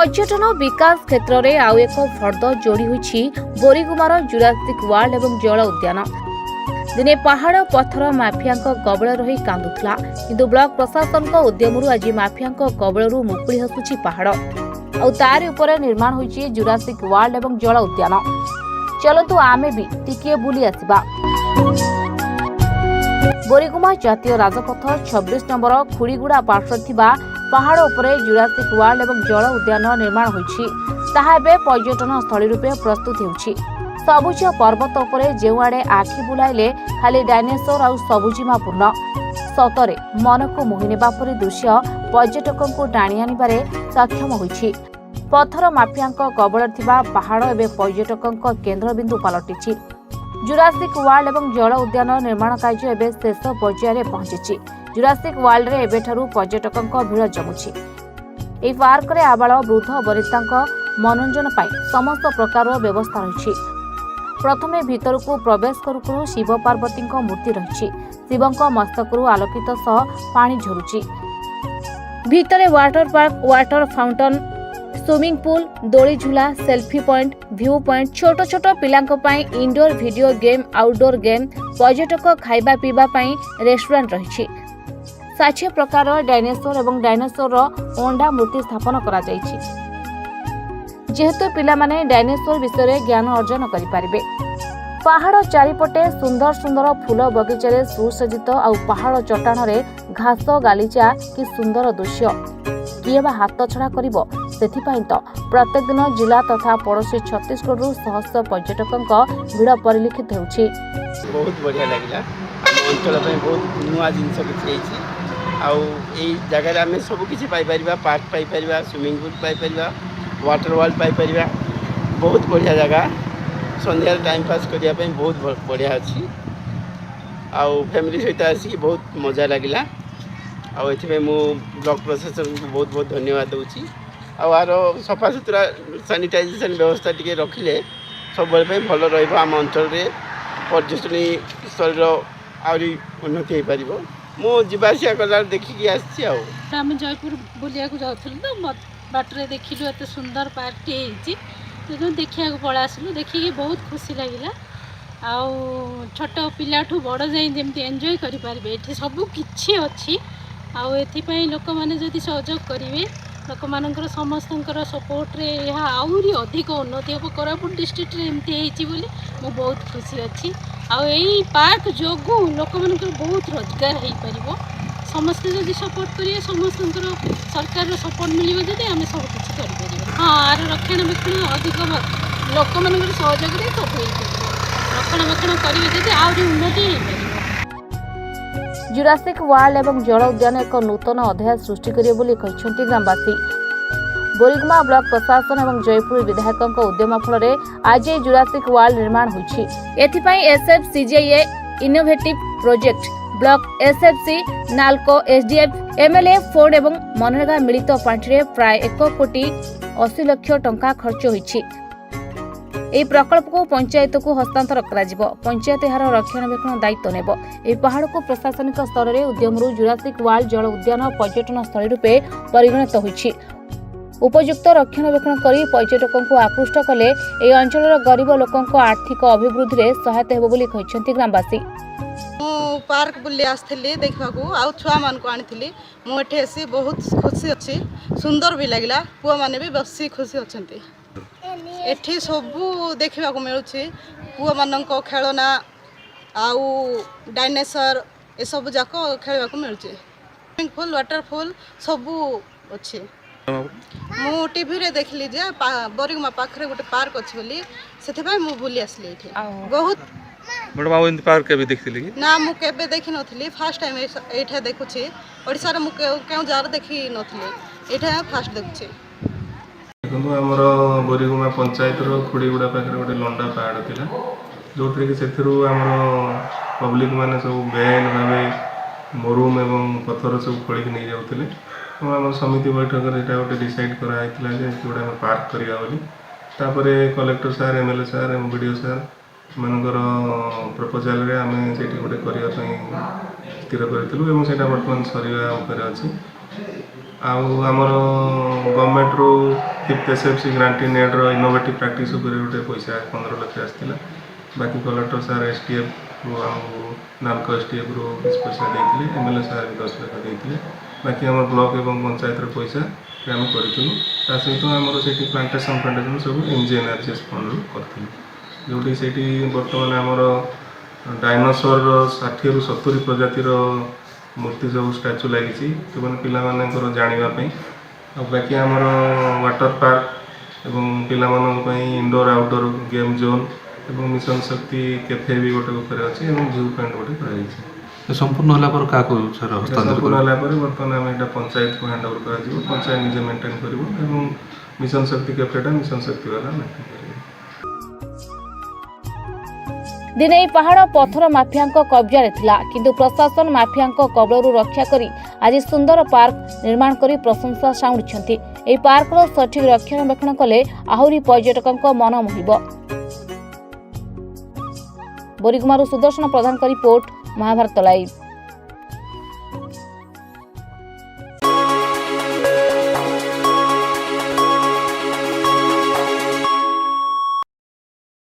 पर्यटन विकास क्षेत्र में आउ एक फर्द जोड़ी होइछि बोरीगुमार जुरासिक वर्ल्ड एवं जल उद्यान। दिने पहाड़ पत्थर माफिया कबल रही कांदुला किंतु ब्लॉक प्रशासन उद्यम आज माफिया कबल मुकुड़ी हसुछि पहाड़ और तार उपर निर्माण होइछि जुरासिक वर्ल्ड एवं जल उद्यान। चलतु आमे भी टिके बुली आसिबा। बोरीगुमा जातीय राजपथ 26 नंबर खुड़ीगुड़ा पार्श्व थिबा पहाड़ उपरे जुरासिक वर्ल्ड एवं जल उद्यान निर्माण होइछि। ताहा एबे पर्यटन स्थली रूपे प्रस्तुत हेउछि। सबुज पर्वत उपरे जेउआडे आखि बुलाइले खाली डायनासोर और सबुजिमा पूर्ण सतरे मन को मोहिनेबा परि दृश्य पर्यटकों टाणी आनिबारे सक्षम होइछि। पत्थर माफिया कबल थिबा पहाड़ एबे पर्यटकों केन्द्रबिंदु पलटिछि। जुरासिक वर्ल्ड एवं जल उद्यान निर्माण कार्य एबे शेष पर्यायर पहुंची। जुरासिक वर्ल्ड रे एबेठारु पर्यटकों भीड़ जमुछि। एही पार्क रे आबाल वृद्ध वरिष्ठों मनोरंजन पाई समस्त प्रकार व्यवस्था रही। प्रथमे भीतर को प्रवेश करू शिव पार्वती मूर्ति रही। शिवों मस्तकरू आलोकित सह पानी झरुछि। भीतर water park water fountain swimming pool दोली झूला सेल्फी पॉइंट व्यू पॉइंट छोट छोट पिलांक पाई indoor video game outdoor game पर्यटक खाइबा पीबा पाई रेस्टोरेंट रही। 60 प्रकार डायनासोर एवं डायनासोर अंडा मूर्ति स्थापन करा जायछि। जेहेतु पिला माने डायनासोर विषय ज्ञान अर्जन करि पारिबे। पहाड़ चारिपटे सुंदर सुंदर फूल बगीचारे सुसज्जित आउ पहाड़ चट्टाण रे घास गालीचा कि सुंदर दृश्य किए बा हाथ छड़ा करिवो सेथिपाई तो प्रत्येक दिन जिला तथा पड़ोसी छत्तीसगढ़ सहस्र पर्यटकों भीड़ परिलक्षित होउछि। बहुत बढ़िया लगिला। अंचल बहुत नुआ जिनस किसी आउ यही जगह आम सब किसी Piper park Piper swimming pool Piper water world Piper बहुत बढ़िया जगह संध्या टाइम पास करने बहुत बढ़िया अच्छी आउ फैमिली सहित आसिक बहुत मजा लगिला। आउ मु ब्लॉक प्रशासन को बहुत बहुत धन्यवाद दूची। आर सफा सुतरा सैनिटाइजेशन व्यवस्था टी रखिले सब भल रम अंचल पर्यटन स्थल आहरी उन्नति हो पार। मु जीवासिया कला देखिकी आसी। आम जयपुर बुलिया जाऊँ तो बाटर देखिलु एत सुंदर पार्क टे देखा पड़ा आसलु देखिकी बहुत खुशी लगिला। आउ छोट पिला ठू बड़ जाए जमी एंजॉय करें ये सब किछि अच्छी। आउ एथिपाई लोक मैंने जदि सहयोग करेंगे लोक मानकर समस्तଙ୍କର सपोर्ट रे यह आहुरी अधिक उन्नति हम कोरापुट डिस्ट्रिक्ट रे एमती होइछि बोली मु बहुत खुशी अच्छी। आउ एई पार्क जोगु लोक मानकर बहुत रोजगार हो पारिबो। समस्त जदि सपोर्ट करिए समस्तଙ୍କର सरकार सपोर्ट मिलिबो जदि आमे सब किछि करि परिबो। हां आर रक्षणाबेक्षण अधिक लोक मानकर सहयोग रे सब होई परिबो। रक्षणाबेक्षण करिवे जदि आहुरी उन्नति हो पारिबो। जुरासिक वर्ल्ड एवं जल उद्यान एक नूतन अध्याय सृष्टि करियो बोली कहिसंती ग्रामवासी। बोरीगुमा ब्लॉक प्रशासन एवं जयपुर विधायकों उद्यम फल आज जुरासिक वर्ल्ड निर्माण होइछि। एथिपाई SFCGA innovative project block SFC NALCO SDF MLA फोर्ड एवं मनरेगा मिलित पांठिरे प्राय 1 कोटी 80 लाख टंका खर्च होइछि। এই প্রকল্পକୁ পঞ্চায়েতକୁ হস্তান্তর କରାଯିବ। ପଞ୍ଚାୟତ ଏହାର ରକ୍ଷଣାବେକ୍ଷଣ ଦାୟିତ୍ୱ ନେବ। ଏହି ପାହାଡ଼କୁ ପ୍ରଶାସନିକ ସ୍ତରରେ ଉଦ୍ୟମରୁ ଜୁରାସିକ ୱାର୍ଲ୍ଡ ଜଳ ଉଦ୍ୟାନ ପର୍ଯ୍ୟଟନ ସ୍ଥଳୀ ରୂପେ ପରିଗଣିତ ହୋଇଛି। ଉପଯୁକ୍ତ ରକ୍ଷଣାବେକ୍ଷଣ କରି ପର୍ଯ୍ୟଟକଙ୍କୁ ଆକୃଷ୍ଟ କଲେ ଏହି ଅଞ୍ଚଳର ଗରିବ ଲୋକଙ୍କ ଆର୍ଥିକ ଅଭିବୃଦ୍ଧିରେ ସହାୟତା ହେବ ବୋଲି କହିଛନ୍ତି ଗ୍ରାମବାସୀ। पार्क बुली आसली देखा आउ छुआ मान को आनी मुझे बहुत खुशी अच्छी सुंदर भी लगला। पुआ मैंने भी बेसी खुशी अच्छा एठी सबू देखा मिलूँ पुआ मान खेलना आउ डायनासोर ए सब जाक खेल मिलूँ स्विमिंग पूल वाटरफॉल सबू अच्छे। मु टीवी रे देखली जे बोरीगुमा पाखरे गोटे पार्क अच्छी बोली से बुली आसली एठी बहुत बड़ बाबू इन पार्क के भी देखथिली ना मु केबे देखि नथली फर्स्ट टाइम एठा देखुछी। ओडिसा रे मु केउ जार देखि नथली एठा फर्स्ट देखुछी। देखो हमर बोरीगुमा पंचायत रो खुड़ीगुड़ा पाखरे गोटे लंडा पहाड़ थिला जोथरे कि सेथरु हमर पब्लिक माने सब बेन भाबे मरुम एवं पत्थर सब खोली नै जाउथिले। हम समिति बैठक रे एटा गोटे डिसाइड करा आइथिला जे जोडा हम पार्क करिया बोली। तापरे कलेक्टर सर एमएलए सर एवं वीडियो सर मानकर प्रपोजाल रे आमे सेठी गोटे करिया पई स्थिर करथिलु एवं सेटा वर्तमान सरिया ऊपर अछि। आमर गवर्नमेंट रू 5th SFC ग्रांटी नेट रो इनोवेटिव प्रैक्टिस उपर गोटे पैसा 15 लाख आसला। बाकी कलेक्टर सार STF रू आमको नामको STF रू किसी पैसा देते, MLA सार भी 10 लाख देते। बाकी आम ब्लॉक एवं पंचायत पैसा आम करूँ ता सहित आमर से प्लांटेसन सब NGNRGS फंड रू कर जोटी से बर्तमान आमर डायनोसर 60 ରୁ 70 प्रजातिर मूर्ति सब स्टाच्यू लगी पे जानापी। बाकी आमर वाटर पार्क एवं पिला इंडोर आउटडोर गेम जोन एवं मिशन शक्ति कैफे भी गोटे ऊपर अच्छी जू पॉइंट गोटे कर संपूर्ण होला क्या संपूर्ण होला बर्तमान आम यहाँ पंचायत को हैंड ओवर कर पंचायत निजे मेंटेन कर मिशन शक्ति कैफेटा मिशन शक्ति वाला मेंटेन कर। दिने पहाड़ पत्थर माफिया कब्जा थिला किंतु प्रशासन माफिया कबलरू रक्षा करी आज सुंदर पार्क निर्माण करी प्रशंसा साउंडिछंती। एही पार्कर सठिक रक्षणाबेक्षण कले आहुरी पर्यटकों मन मोहिब। बोरीगुमारू सुदर्शन प्रधान का रिपोर्ट, महाभारत लाइव।